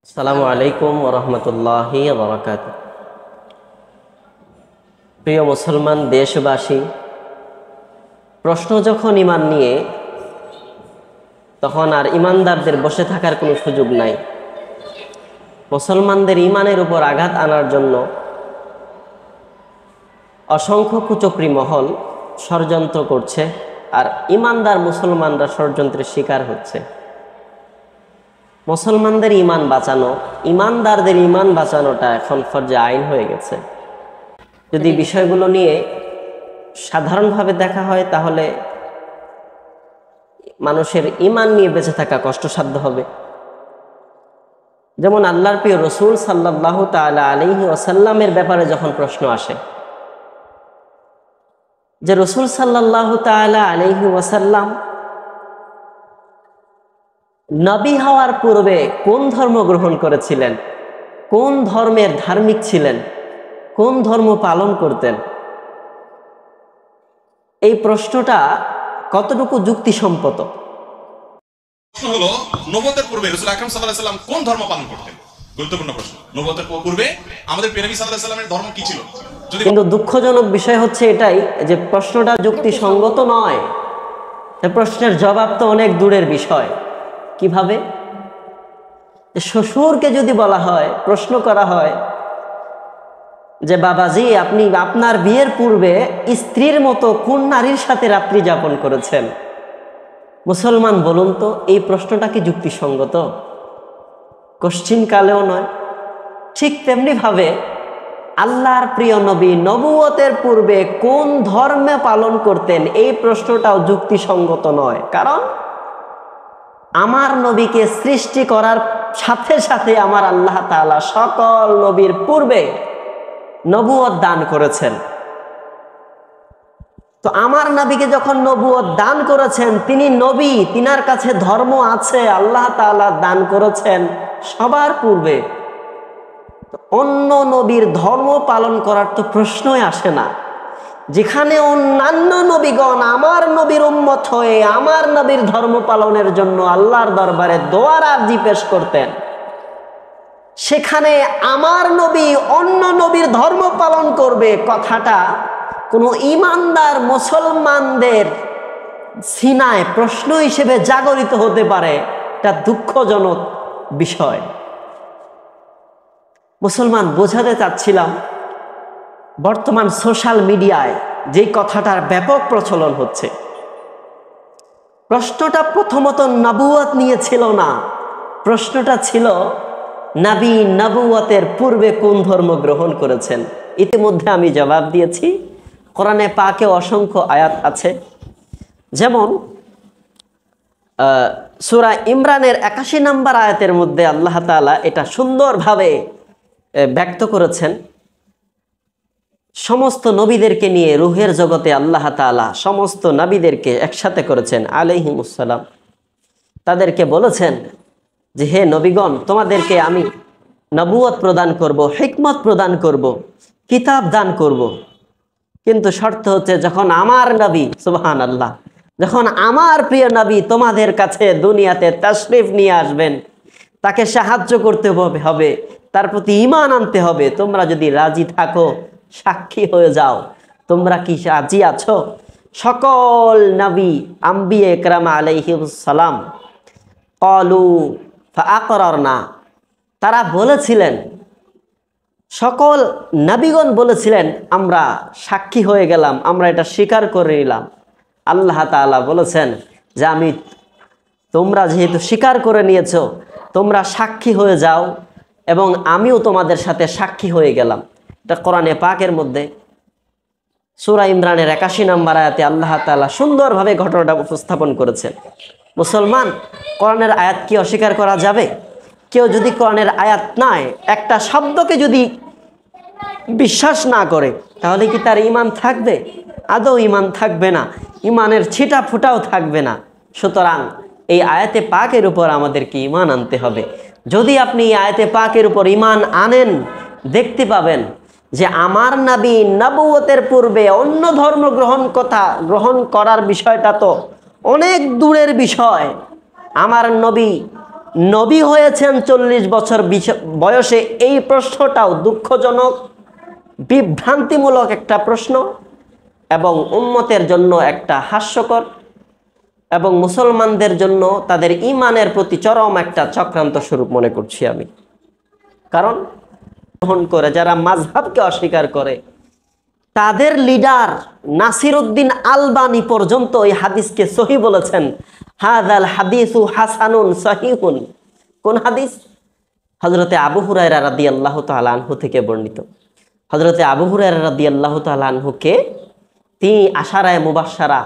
আসসালামু আলাইকুম ওয়া রাহমাতুল্লাহি ওয়া বারাকাতুহু। প্রিয় মুসলমান দেশবাসী, প্রশ্ন যখন ঈমান নিয়ে, তখন আর ঈমানদারদের বসে থাকার কোনো সুযোগ নাই। মুসলমানদের ঈমানের উপর আঘাত আনার জন্য অসংখ্য কুচক্রী মহল ষড়যন্ত্র করছে, আর ঈমানদার মুসলমানরা ষড়যন্ত্রের শিকার হচ্ছে। মুসলমানদের ঈমান বাঁচানো, ঈমানদারদের ঈমান বাঁচানোটা এখন ফরজে আইন হয়ে গেছে। যদি বিষয়গুলো নিয়ে সাধারণভাবে দেখা হয়, তাহলে মানুষের ঈমান নিয়ে বেঁচে থাকা কষ্টসাধ্য হবে। যেমন আল্লাহর প্রিয় রসুল সাল্লাল্লাহু তাআলা আলাইহি ওয়াসাল্লামের ব্যাপারে যখন প্রশ্ন আসে যে রসুল সাল্লাল্লাহু তাআলা আলাইহি ওয়াসাল্লাম নবী হওয়ার পূর্বে কোন ধর্ম গ্রহণ করেছিলেন, কোন ধর্মের ধার্মিক ছিলেন, কোন ধর্ম পালন করতেন, এই প্রশ্নটা কতটুকু যুক্তিসম্মত? প্রশ্ন হলো, নবুয়তের পূর্বে রাসূল আকরাম সাল্লাল্লাহু আলাইহি ওয়াসাল্লাম কোন ধর্ম পালন করতেন? গুরুত্বপূর্ণ প্রশ্ন। নবুয়তের পূর্বে আমাদের প্রিয় নবী সাল্লাল্লাহু আলাইহি ওয়াসাল্লামের ধর্ম কি ছিল? কিন্তু দুঃখজনক বিষয় হচ্ছে এটাই যে প্রশ্নটা যুক্তিসঙ্গত নয়। প্রশ্নের জবাব তো অনেক দূরের বিষয়। কিভাবে? শ্বশুরকে যদি বলা হয়, প্রশ্ন করা হয় যে বাবাজি, আপনি আপনার বিয়ের পূর্বে স্ত্রীর মতো কোন নারীর সাথে রাত্রি যাপন করেছেন? মুসলমান বলুন তো, এই প্রশ্নটা কি যুক্তিসঙ্গত? কোশ্চিন কালেও নয়। ঠিক তেমনি ভাবে আল্লাহর প্রিয় নবী নবুয়তের পূর্বে কোন ধর্মে পালন করতেন, এই প্রশ্নটাও যুক্তিসঙ্গত নয়। কারণ আমার নবীকে সৃষ্টি করার সাথে সাথে আমার আল্লাহ তাআলা সকল নবীর পূর্বে নবুয়ত দান করেছেন। তো আমার নবীকে যখন নবুয়ত দান করেছেন, তিনি নবী, তিনার কাছে ধর্ম আছে, আল্লাহ তাআলা দান করেছেন সবার পূর্বে। অন্য নবীর ধর্ম পালন করার তো প্রশ্নই আসে না। যেখানে অন্যান্য নবীগণ আমার নবীর উম্মত হয়ে আমার নবীর ধর্ম পালনের জন্য আল্লাহর দরবারে দোয়ার আরজি পেশ করতেন, সেখানে আমার নবী অন্য নবীর ধর্ম পালন করবে, কথাটা কোনো ঈমানদার মুসলমানদের সিনায় প্রশ্ন হিসেবে জাগরিত হতে পারে। এটা দুঃখজনক বিষয়। মুসলমান, বোঝাতে চাচ্ছিলাম, বর্তমান সোশ্যাল মিডিয়ায় যে কথাটার ব্যাপক প্রচলন হচ্ছে, প্রশ্নটা প্রথমত নবুয়ত নিয়ে ছিল না। প্রশ্নটা ছিল নবী নবুয়তের পূর্বে কোন ধর্ম গ্রহণ করেছেন। ইতিমধ্যে আমি জবাব দিয়েছি। কোরআনে পাকে অসংখ্য আয়াত আছে। যেমন সূরা ইমরানের ৮১ নম্বর আয়াতের মধ্যে আল্লাহ তাআলা এটা সুন্দরভাবে ব্যক্ত করেছেন। সমস্ত নবীদেরকে নিয়ে রূহের জগতে আল্লাহ তাআলা সমস্ত নবীদেরকে একসাথে করেছেন আলাইহিমুসসালাম। তাদেরকে বলেছেন যে হে নবীগণ, তোমাদেরকে আমি নবুয়ত প্রদান করব, হিকমত প্রদান করব, কিতাব দান করব। কিন্তু শর্ত হচ্ছে, যখন আমার নবী, সুবহানাল্লাহ, যখন আমার প্রিয় নবী তোমাদের কাছে দুনিয়াতে তাশরিফ নিয়ে আসবেন, তাকে সাহায্য করতে হবে, তার প্রতি ঈমান আনতে হবে। তোমরা যদি রাজি থাকো, সাক্ষী হয়ে যাও। তোমরা কি রাজি আছো? সকল নবী আম্বিয়ে ইকরাম আলাইহিস সালাম ক্বালু ফাআকরারনা, তারা বলেছিলেন, সকল নবীগণ বলেছিলেন, আমরা সাক্ষী হয়ে গেলাম, আমরা এটা স্বীকার করে নিলাম। আল্লাহ তাআলা বলেছেন যে তোমরা যেহেতু স্বীকার করে নিয়েছো, তোমরা সাক্ষী হয়ে যাও এবং আমিও তোমাদের সাথে সাক্ষী হয়ে গেলাম। এটা কোরআনে পাকের মধ্যে সূরা ইমরানের ৮১ নম্বর আয়াতে আল্লাহ তাআলা সুন্দরভাবে ঘটনাটা উপস্থাপন করেছেন। মুসলমান, কোরআনের আয়াত কি অস্বীকার করা যাবে? কেউ যদি কোরআনের আয়াত নয়, একটা শব্দকে যদি বিশ্বাস না করে, তাহলে কি তার ঈমান থাকবে? আদৌ ঈমান থাকবে না, ঈমানের ছিটা ফুটাও থাকবে না। সুতরাং এই আয়াতে পাকের উপর আমাদেরকে ঈমান আনতে হবে। যদি আপনি এই আয়াতে পাকের উপর ঈমান আনেন, দেখতে পাবেন যে আমার নবী নবুয়তের পূর্বে অন্য ধর্ম গ্রহণ করার বিষয়টা তো অনেক দূরের বিষয়। আমার নবী নবী হয়েছেন 40 বছর বয়সে, এই প্রশ্নটাও দুঃখজনক, বিভ্রান্তিমূলক একটা প্রশ্ন এবং উম্মতের জন্য একটা হাস্যকর এবং মুসলমানদের জন্য তাদের ঈমানের প্রতি চরম একটা চক্রান্ত স্বরূপ মনে করছি আমি। কারণ গ্রহণ করে যারা মাযহাবকে অস্বীকার করে, তাদের লিডার নাসিরউদ্দিন আলবানী পর্যন্ত এই হাদিসকে সহিহ বলেছেন। হাযাল হাদিসু হাসানুন সহিহুন। কোন হাদিস? হযরতে আবু হুরায়রা রাদিয়াল্লাহু তাআলা আনহু থেকে বর্ণিত। হযরতে আবু হুরায়রা রাদিয়াল্লাহু তাআলা আনহুকে তিনি আশারায়ে মুবাশশারা,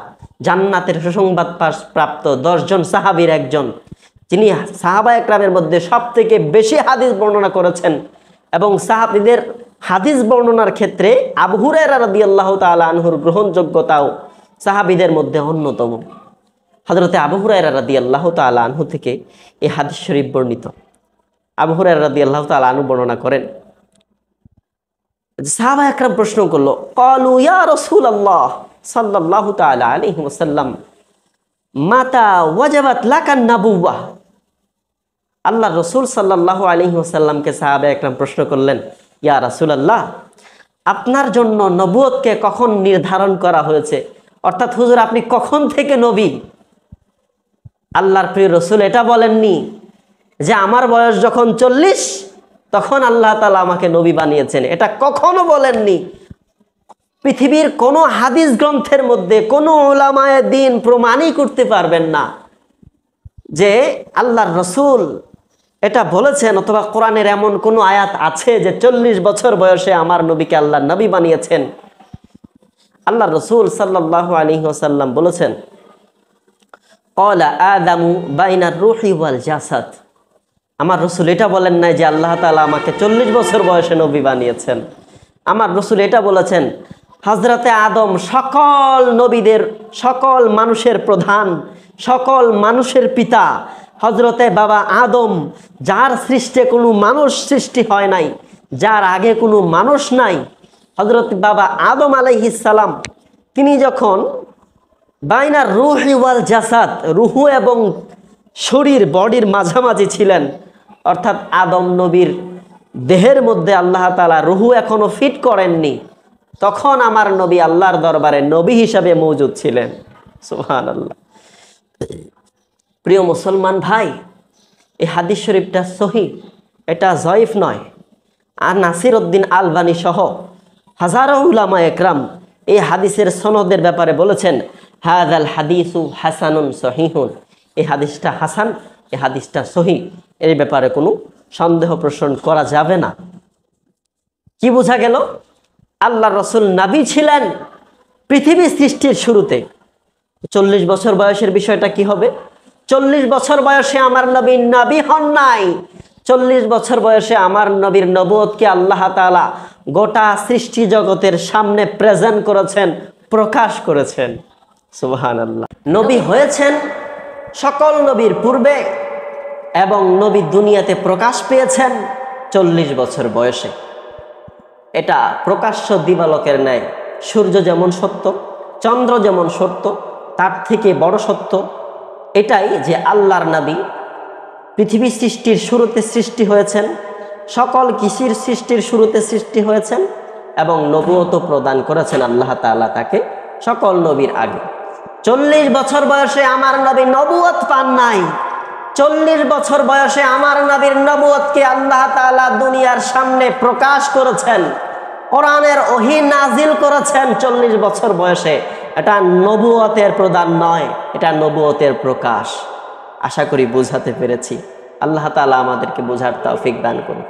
জান্নাতের সুসংবাদ প্রাপ্ত 10 জন সাহাবীর একজন, যিনি সাহাবায়ে কেরামের মধ্যে সবথেকে বেশি হাদিস বর্ণনা করেছেন এবং সাহাবীদের হাদিস বর্ণনার ক্ষেত্রে আবু হুরায়রা রাদিয়াল্লাহু তাআলা আনহুর গ্রহণযোগ্যতাও সাহাবীদের মধ্যে অন্যতম। হযরতে আবু হুরায়রা রাদিয়াল্লাহু তাআলা আনহু থেকে এই হাদিস শরীফ বর্ণিত। আবু হুরায়রা রাদিয়াল্লাহু তাআলা আনহু বর্ণনা করেন, সাহাবায়ে কেরাম প্রশ্ন করলো, ক্বালু ইয়া রাসূলুল্লাহ সাল্লাল্লাহু তাআলা আলাইহি ওয়াসাল্লাম মাতা ওয়াজাবাত লাকান নাবুওয়াহ। আল্লাহর রাসূল সাল্লাল্লাহু আলাইহি ওয়াসাল্লামকে সাহাবায়ে কেরাম প্রশ্ন করলেন, ইয়া রাসূলুল্লাহ, আপনার জন্য নবুয়তকে কখন নির্ধারণ করা হয়েছে? অর্থাৎ হুজুর, আপনি কখন থেকে নবী? আল্লাহর প্রিয় রাসূল এটা বলেননি যে আমার বয়স যখন 40 তখন আল্লাহ তাআলা আমাকে নবী বানিয়েছেন, এটা কখনো বলেননি। পৃথিবীর কোনো হাদিস গ্রন্থের মধ্যে কোনো উলামায়ে দ্বীন প্রমাণই করতে পারবেন না যে আল্লাহর রাসূল এটা বলেছেন, অথবা কোরআনের এমন কোনো আয়াত আছে যে 40 বছর বয়সে আমার নবীকে আল্লাহ নবী বানিয়েছেন। আল্লাহর রাসূল সাল্লাল্লাহু আলাইহি ওয়াসাল্লাম বলেছেন, ক্বালা আদামু বাইনার রূহি ওয়াল জাসাদ। আমার রাসূল এটা বলেন নাই যে আল্লাহ তাআলা আমাকে 40 বছর বয়সে নবী বানিয়েছেন। আমার রাসূল এটা বলেছেন, হযরতে আদম সকল নবীদের, সকল মানুষের প্রধান, সকল মানুষের পিতা, হযরতে বাবা আদম, যার সৃষ্টে কোনো মানুষ সৃষ্টি হয় নাই, যার আগে কোনো মানুষ নাই, হযরত বাবা আদম আলাইহিস সালাম, তিনি যখন বাইনার রূহি ওয়াল জাসাদ, রুহু এবং শরীর, বডির মাঝামাঝি ছিলেন, অর্থাৎ আদম নবীর দেহের মধ্যে আল্লাহ তাআলা রুহু এখনো ফিট করেননি, তখন আমার নবী আল্লাহর দরবারে নবী হিসাবে মওজুদ ছিলেন। সুবহানাল্লাহ। প্রিয় মুসলমান ভাই, এই হাদিস শরীফটা সহিহ, এটা জয়ীফ নয়। আর নাসিরউদ্দিন আলবানী সহ হাজারো উলামায়ে কেরাম এই হাদিসের সনদের ব্যাপারে বলেছেন, হাযাল হাদিসু হাসানুন সহিহুন। এই হাদিসটা হাসান, এই হাদিসটা সহিহ, এর ব্যাপারে কোনো সন্দেহ পোষণ করা যাবে না। কি বোঝা গেল? আল্লাহর রাসূল নবী ছিলেন পৃথিবী সৃষ্টির শুরুতে। 40 বছর বয়সের বিষয়টা কি হবে? 40 বছর বয়সে আমার নবী নবী হন নাই। 40 বছর বয়সে আমার নবীর নবুয়তকে আল্লাহ তাআলা গোটা সৃষ্টি জগতের সামনে প্রেজেন্ট করেছেন, প্রকাশ করেছেন। সুবহানাল্লাহ। নবী হয়েছেন সকল নবীর পূর্বে এবং নবী দুনিয়াতে প্রকাশ পেয়েছেন 40 বছর বয়সে। এটা প্রকাশ্য দিবালোকের ন্যায়। সূর্য যেমন সত্য, চন্দ্র যেমন সত্য, তার থেকে বড় সত্য এটাই যে আল্লাহর নবী পৃথিবী সৃষ্টির শুরুতে সৃষ্টি হয়েছেন, সকল কিছুর সৃষ্টির শুরুতে সৃষ্টি হয়েছেন এবং নবুয়ত প্রদান করেছেন আল্লাহ তাআলা তাকে সকল নবীর আগে। 40 বছর বয়সে আমার নবী নবুয়ত পান নাই। 40 বছর বয়সে আমার নবীর নবুয়তকে আল্লাহ তাআলা দুনিয়ার সামনে প্রকাশ করেছেন, কোরআনের ওহী নাজিল করেছেন 40 বছর বয়সে। এটা নবুয়তের প্রদান নয়, এটা নবুয়তের প্রকাশ। আশা করি বুঝাতে পেরেছি। আল্লাহ তাআলা আমাদেরকে বোঝার তৌফিক দান করুন।